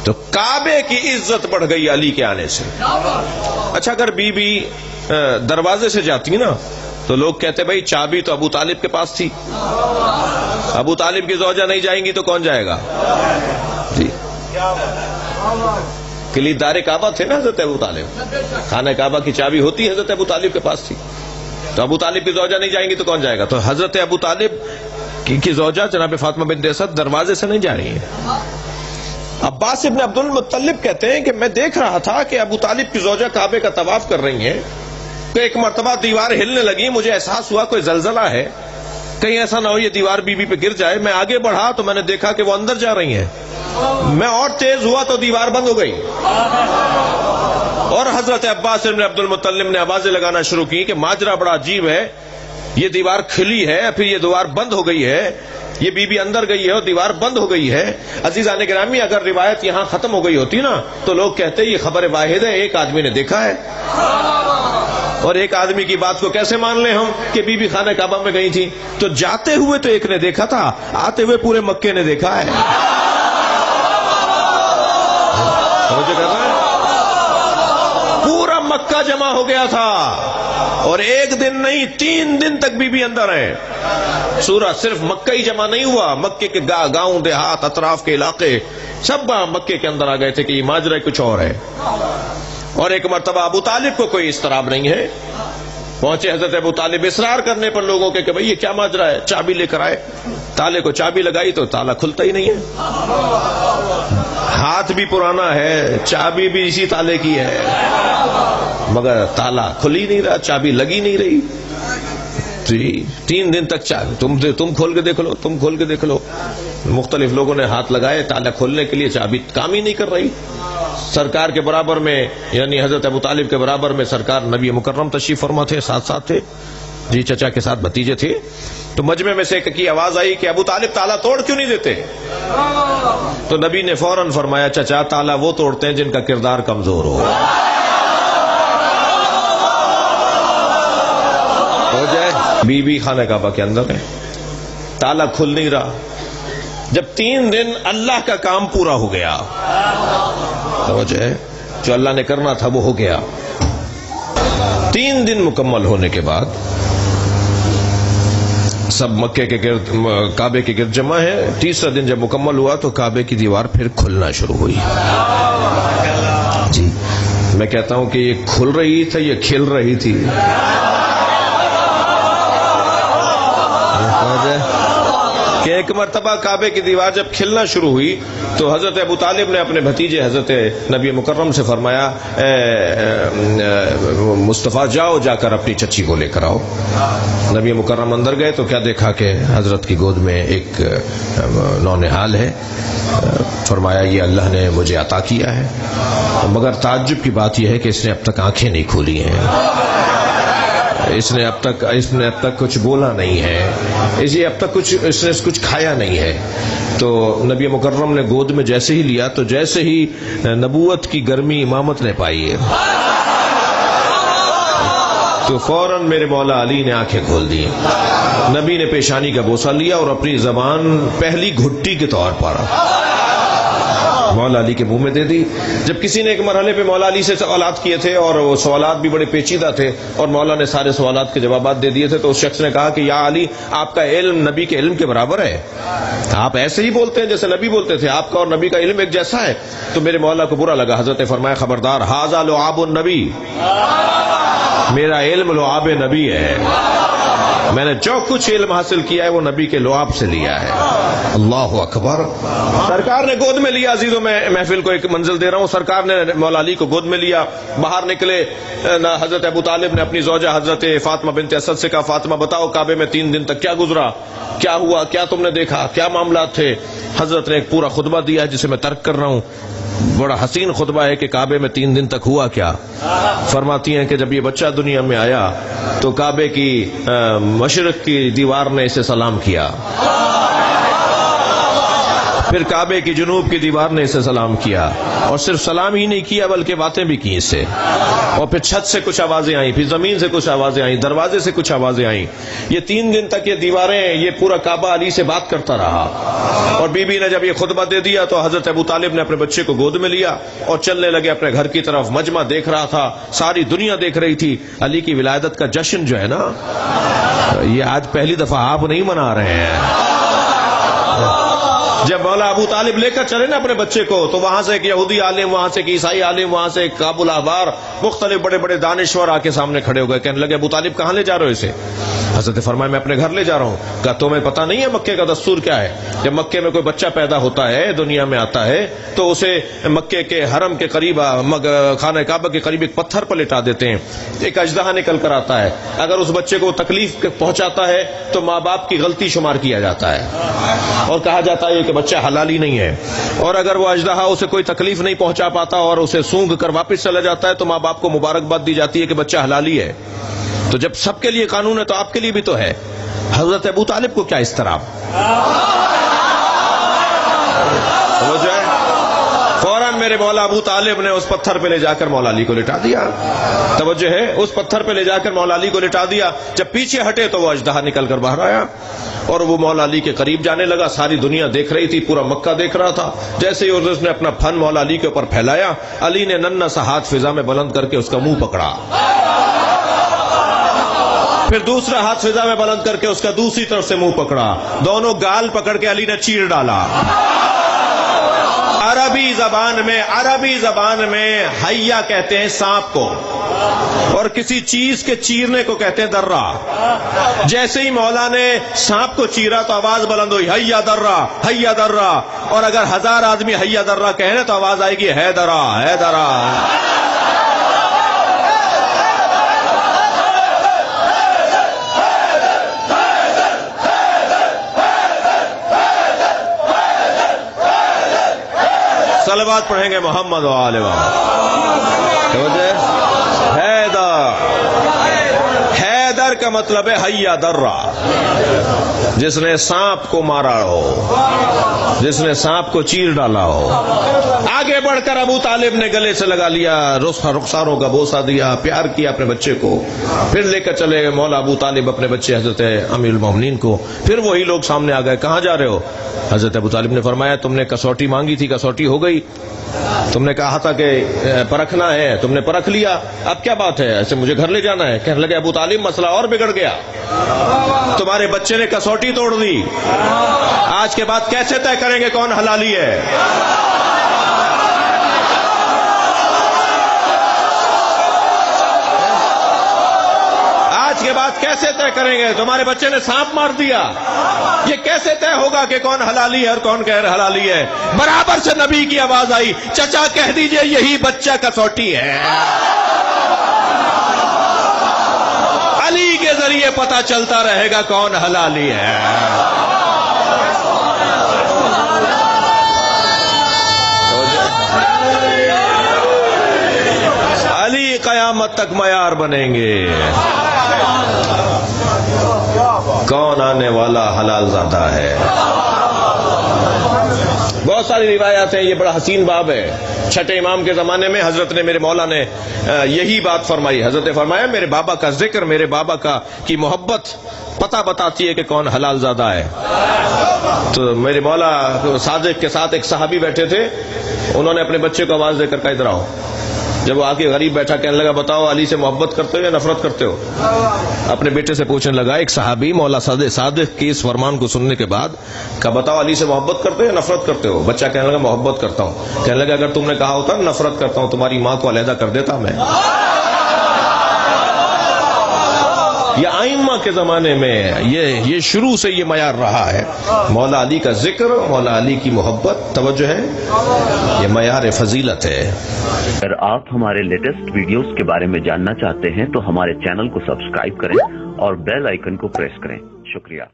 تو کعبے کی عزت بڑھ گئی علی کے آنے سے. اچھا اگر بی بی دروازے سے جاتی نا تو لوگ کہتے بھائی چابی تو ابو طالب کے پاس تھی, ابو طالب کی زوجہ نہیں جائیں گی تو کون جائے گا؟ جی کلیدار کعبہ تھے نا حضرت ابو طالب, خانہ کعبہ کی چابی ہوتی حضرت ابو طالب کے پاس تھی, تو ابو طالب کی زوجہ نہیں جائیں گی تو کون جائے گا؟ تو حضرت ابو طالب کی زوجہ جناب فاطمہ بنت اسد دروازے سے نہیں جا رہی ہیں. عباس ابن عبد المطلب کہتے ہیں کہ میں دیکھ رہا تھا کہ ابو طالب کی زوجہ کعبے کا طواف کر رہی ہیں کہ ایک مرتبہ دیوار ہلنے لگی, مجھے احساس ہوا کوئی زلزلہ ہے, کہیں ایسا نہ ہو یہ دیوار بی بی پہ گر جائے. میں آگے بڑھا تو میں نے دیکھا کہ وہ اندر جا رہی ہیں, میں اور تیز ہوا تو دیوار بند ہو گئی, اور حضرت عباس ابن عبد المطلب نے آوازیں لگانا شروع کی کہ ماجرا بڑا عجیب ہے, یہ دیوار کھلی ہے پھر یہ دیوار بند ہو گئی ہے, یہ بی بی اندر گئی ہے اور دیوار بند ہو گئی ہے. عزیزان گرامی اگر روایت یہاں ختم ہو گئی ہوتی نا تو لوگ کہتے یہ خبر واحد ہے, ایک آدمی نے دیکھا ہے, اور ایک آدمی کی بات کو کیسے مان لیں ہم کہ بی بی خانہ کعبہ میں گئی تھی؟ تو جاتے ہوئے تو ایک نے دیکھا تھا, آتے ہوئے پورے مکے نے دیکھا ہے. پورا مکہ جمع ہو گیا تھا, اور ایک دن نہیں 3 دن تک بی بی اندر ہے. سورہ صرف مکہ ہی جمع نہیں ہوا, مکے کے گاؤں دیہات اطراف کے علاقے سب مکے کے اندر آ گئے تھے کہ یہ ماجرا کچھ اور ہے. اور ایک مرتبہ ابو طالب کو کوئی اضطراب نہیں ہے, پہنچے حضرت ابو طالب اصرار کرنے پر لوگوں کے کہ بھئی یہ کیا ماجرا ہے, چابی لے کر آئے. تالے کو چابی لگائی تو تالا کھلتا ہی نہیں ہے, ہاتھ بھی پرانا ہے, چابی بھی اسی تالے کی ہے, مگر تالا کھل ہی نہیں رہا, چابی لگی نہیں رہی. 3 دن تک چابی تم کھول کے دیکھ لو, تم کھول کے دیکھ لو. مختلف لوگوں نے ہاتھ لگائے تالا کھولنے کے لیے, چابی کام ہی نہیں کر رہی. سرکار کے برابر میں یعنی حضرت ابو طالب کے برابر میں سرکار نبی مکرم تشریف فرما تھے, ساتھ تھے, جی چچا کے ساتھ بھتیجے تھے. تو مجمع میں سے ایک کی آواز آئی کہ ابو طالب تالا توڑ کیوں نہیں دیتے؟ تو نبی نے فوراً فرمایا چچا تالا وہ توڑتے ہیں جن کا کردار کمزور ہو جائے. بی بی خانہ کعبہ کے اندر ہے, تالا کھل نہیں رہا. جب 3 دن اللہ کا کام پورا ہو گیا, جو اللہ نے کرنا تھا وہ ہو گیا. 3 دن مکمل ہونے کے بعد سب مکے کے گرد کعبے کے گرد جمع ہے. تیسرا دن جب مکمل ہوا تو کعبے کی دیوار پھر کھلنا شروع ہوئی. جی میں کہتا ہوں کہ یہ کھل رہی تھی, یہ کھل رہی تھی. کہ ایک مرتبہ کعبے کی دیوار جب کھلنا شروع ہوئی تو حضرت ابو طالب نے اپنے بھتیجے حضرت نبی مکرم سے فرمایا مصطفیٰ جاؤ جا کر اپنی چچی کو لے کر آؤ. نبی مکرم اندر گئے تو کیا دیکھا کہ حضرت کی گود میں ایک نونہال ہے. فرمایا یہ اللہ نے مجھے عطا کیا ہے, مگر تعجب کی بات یہ ہے کہ اس نے اب تک آنکھیں نہیں کھولی ہیں, اس نے اب تک کچھ بولا نہیں ہے, اس نے کچھ کھایا نہیں ہے. تو نبی مکرم نے گود میں جیسے ہی لیا تو جیسے ہی نبوت کی گرمی امامت نے پائی ہے تو فوراً میرے مولا علی نے آنکھیں کھول دی. نبی نے پیشانی کا بوسہ لیا اور اپنی زبان پہلی گھٹی کے طور پر مولا علی کے منہ میں دے دی. جب کسی نے ایک مرحلے پہ مولا علی سے سوالات کیے تھے اور وہ سوالات بھی بڑے پیچیدہ تھے اور مولا نے سارے سوالات کے جوابات دے دیے تھے, تو اس شخص نے کہا کہ یا علی آپ کا علم نبی کے علم کے برابر ہے, آپ ایسے ہی بولتے ہیں جیسے نبی بولتے تھے, آپ کا اور نبی کا علم ایک جیسا ہے. تو میرے مولا کو برا لگا. حضرت فرمایا خبردار, ھذا لعاب النبی, میرا علم لعاب نبی ہے, میں نے جو کچھ علم حاصل کیا ہے وہ نبی کے لعاب سے لیا ہے. اللہ اکبر. سرکار نے گود میں لیا. عزیزوں میں محفل کو ایک منزل دے رہا ہوں. سرکار نے مولا علی کو گود میں لیا, باہر نکلے. حضرت ابو طالب نے اپنی زوجہ حضرت فاطمہ بنت اسد سے کہا فاطمہ بتاؤ کعبے میں 3 دن تک کیا گزرا, کیا ہوا, کیا تم نے دیکھا, کیا معاملات تھے. حضرت نے ایک پورا خطبہ دیا ہے جسے میں ترک کر رہا ہوں. بڑا حسین خطبہ ہے کہ کعبے میں 3 دن تک ہوا کیا. فرماتی ہیں کہ جب یہ بچہ دنیا میں آیا تو کعبے کی مشرق کی دیوار نے اسے سلام کیا, پھر کعبے کی جنوب کی دیوار نے اسے سلام کیا، اور صرف سلام ہی نہیں کیا بلکہ باتیں بھی کی اس سے، اور پھر چھت سے کچھ آوازیں آئیں، پھر زمین سے کچھ آوازیں آئیں، دروازے سے کچھ آوازیں آئیں۔ یہ 3 دن تک یہ دیواریں، یہ پورا کعبہ علی سے بات کرتا رہا، اور بی بی نے جب یہ خطبہ دے دیا تو حضرت ابو طالب نے اپنے بچے کو گود میں لیا اور چلنے لگے اپنے گھر کی طرف۔ مجمع دیکھ رہا تھا، ساری دنیا دیکھ رہی تھی۔ علی کی ولادت کا جشن جو ہے نا، یہ آج پہلی دفعہ آپ نہیں منا رہے ہیں۔ جب مولا ابو طالب لے کر چلے نا اپنے بچے کو، تو وہاں سے ایک یہودی عالم، وہاں سے ایک عیسائی عالم، وہاں سے ایک کعب الاحبار، مختلف بڑے بڑے دانشور آ کے سامنے کھڑے ہو گئے، کہنے لگے ابو طالب کہاں لے جا رہے ہو اسے؟ حضرت نے فرمایا میں اپنے گھر لے جا رہا ہوں۔ کہا تمہیں پتہ نہیں ہے مکے کا دستور کیا ہے؟ جب مکے میں کوئی بچہ پیدا ہوتا ہے، دنیا میں آتا ہے، تو اسے مکے کے حرم کے قریب، خانہ کعبہ کے قریب ایک پتھر پر لٹا دیتے ہیں، ایک اژدہا نکل کر آتا ہے۔ اگر اس بچے کو تکلیف پہنچاتا ہے تو ماں باپ کی غلطی شمار کیا جاتا ہے، اور کہا جاتا ہے کہ بچہ حلالی نہیں ہے۔ اور اگر وہ اژدہا اسے کوئی تکلیف نہیں پہنچا پاتا اور اسے سونگھ کر واپس چلا جاتا ہے تو ماں باپ کو مبارکباد دی جاتی ہے کہ بچہ حلالی ہے۔ تو جب سب کے لیے قانون ہے تو آپ کے لیے بھی تو ہے۔ حضرت ابو طالب کو کیا اضطراب؟ جو ہے فوراً میرے مولا ابو طالب نے اس پتھر پہ لے جا کر مولا علی کو لٹا دیا۔ توجہ ہے، اس پتھر پہ لے جا کر مولا علی کو لٹا دیا۔ جب پیچھے ہٹے تو وہ اژدہا نکل کر باہر آیا اور وہ مولا علی کے قریب جانے لگا۔ ساری دنیا دیکھ رہی تھی، پورا مکہ دیکھ رہا تھا۔ جیسے ہی اس نے اپنا پھن مولا علی کے اوپر پھیلایا، علی نے ننھا سا ہاتھ فضا میں بلند کر کے اس کا منہ پکڑا، پھر دوسرا ہاتھ فضا میں بلند کر کے اس کا دوسری طرف سے منہ پکڑا، دونوں گال پکڑ کے علی نے چیر ڈالا۔ عربی زبان میں حیا کہتے ہیں سانپ کو، اور کسی چیز کے چیرنے کو کہتے ہیں درہ۔ جیسے ہی مولا نے سانپ کو چیرا تو آواز بلند ہوئی، حیا درہ، حیا درہ۔ اور اگر 1000 آدمی حیا درہ کہیں تو آواز آئے گی، ہے درہ، ہے درہ۔ صلوات پڑھیں گے محمد و آل محمد۔ حیدر کا مطلب ہے حیا درہ، جس نے سانپ کو مارا ہو، جس نے سانپ کو چیر ڈالا ہو۔ آگے بڑھ کر ابو طالب نے گلے سے لگا لیا، رخساروں کا بوسہ دیا، پیار کیا اپنے بچے کو۔ پھر لے کر چلے مولا ابو طالب اپنے بچے حضرت امیر المومنین کو۔ پھر وہی لوگ سامنے آ گئے، کہاں جا رہے ہو؟ حضرت ابو طالب نے فرمایا تم نے کسوٹی مانگی تھی، کسوٹی ہو گئی، تم نے کہا تھا کہ پرکھنا ہے، تم نے پرکھ لیا، اب کیا بات ہے؟ ایسے مجھے گھر لے جانا ہے۔ کہنے لگے ابو طالب مسئلہ اور بگڑ گیا، تمہارے بچے نے کسوٹی توڑ دی، آج کے بعد کیسے طے کریں گے کون حلالی ہے؟ آج کے بعد کیسے طے کریں گے؟ تمہارے بچے نے سانپ مار دیا، یہ کیسے طے ہوگا کہ کون حلالی ہے اور کون غیر حلالی ہے؟ برابر سے نبی کی آواز آئی، چچا کہہ دیجئے یہی بچہ کسوٹی ہے۔ علی کے ذریعے پتہ چلتا رہے گا کون حلالی ہے۔ علی قیامت تک معیار بنیں گے، کون آنے والا حلال زادہ ہے۔ بہت ساری روایات ہیں، یہ بڑا حسین باب ہے۔ چھٹے امام کے زمانے میں حضرت نے، میرے مولا نے یہی بات فرمائی۔ حضرت نے فرمایا میرے بابا کا ذکر، میرے بابا کی محبت پتہ بتاتی ہے کہ کون حلال زادہ ہے۔ تو میرے مولا صادق کے ساتھ ایک صحابی بیٹھے تھے، انہوں نے اپنے بچے کو آواز دے کر کہا ادھر آؤ۔ جب وہ آ کے غریب بیٹھا، کہنے لگا بتاؤ علی سے محبت کرتے ہو یا نفرت کرتے ہو؟ اپنے بیٹے سے پوچھنے لگا ایک صحابی مولا صادق کی اس فرمان کو سننے کے بعد، کہا بتاؤ علی سے محبت کرتے ہو یا نفرت کرتے ہو؟ بچہ کہنے لگا محبت کرتا ہوں۔ کہنے لگا اگر تم نے کہا ہوتا نفرت کرتا ہوں تمہاری ماں کو علیحدہ کر دیتا میں۔ یہ ائمہ کے زمانے میں یہ شروع سے یہ معیار رہا ہے، مولا علی کا ذکر، مولا علی کی محبت، توجہ ہے، یہ معیار فضیلت ہے۔ اگر آپ ہمارے لیٹسٹ ویڈیوز کے بارے میں جاننا چاہتے ہیں تو ہمارے چینل کو سبسکرائب کریں اور بیل آئیکن کو پریس کریں۔ شکریہ۔